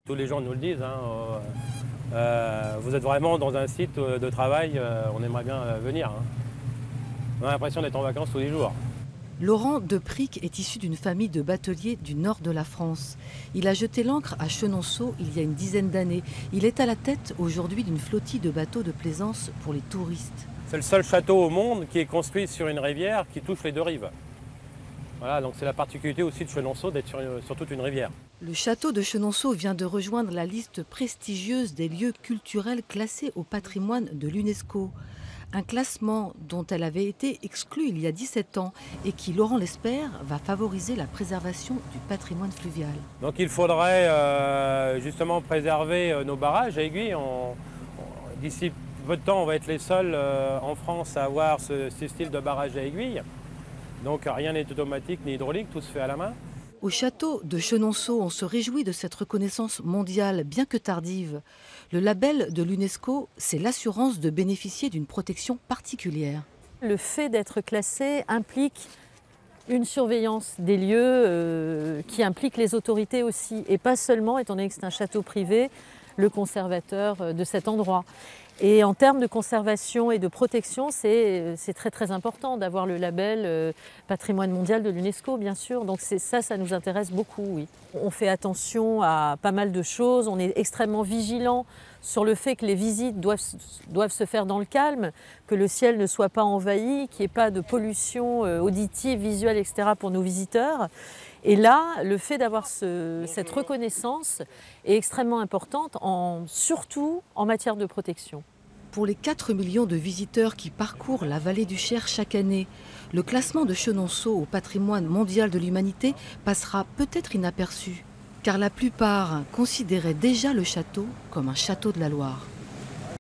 Tous les gens nous le disent, hein, vous êtes vraiment dans un site de travail, on aimerait bien venir. Hein. On a l'impression d'être en vacances tous les jours. Laurent Depric est issu d'une famille de bateliers du nord de la France. Il a jeté l'ancre à Chenonceau il y a une dizaine d'années. Il est à la tête aujourd'hui d'une flottille de bateaux de plaisance pour les touristes. C'est le seul château au monde qui est construit sur une rivière qui touche les deux rives. Voilà, donc c'est la particularité aussi de Chenonceau d'être sur toute une rivière. Le château de Chenonceau vient de rejoindre la liste prestigieuse des lieux culturels classés au patrimoine de l'UNESCO. Un classement dont elle avait été exclue il y a 17 ans et qui, Laurent l'espère, va favoriser la préservation du patrimoine fluvial. Donc il faudrait justement préserver nos barrages à aiguilles. D'ici peu de temps, on va être les seuls en France à avoir ce style de barrage à aiguilles. Donc rien n'est automatique ni hydraulique, tout se fait à la main. Au château de Chenonceau, on se réjouit de cette reconnaissance mondiale, bien que tardive. Le label de l'UNESCO, c'est l'assurance de bénéficier d'une protection particulière. Le fait d'être classé implique une surveillance des lieux qui implique les autorités aussi, et pas seulement, étant donné que c'est un château privé, le conservateur de cet endroit. Et en termes de conservation et de protection, c'est très important d'avoir le label patrimoine mondial de l'UNESCO, bien sûr. Donc ça nous intéresse beaucoup, oui. On fait attention à pas mal de choses, on est extrêmement vigilant sur le fait que les visites doivent se faire dans le calme, que le ciel ne soit pas envahi, qu'il n'y ait pas de pollution auditive, visuelle, etc. pour nos visiteurs. Et là, le fait d'avoir cette reconnaissance est extrêmement importante, surtout en matière de protection. Pour les 4 millions de visiteurs qui parcourent la vallée du Cher chaque année, le classement de Chenonceau au patrimoine mondial de l'humanité passera peut-être inaperçu, car la plupart considéraient déjà le château comme un château de la Loire.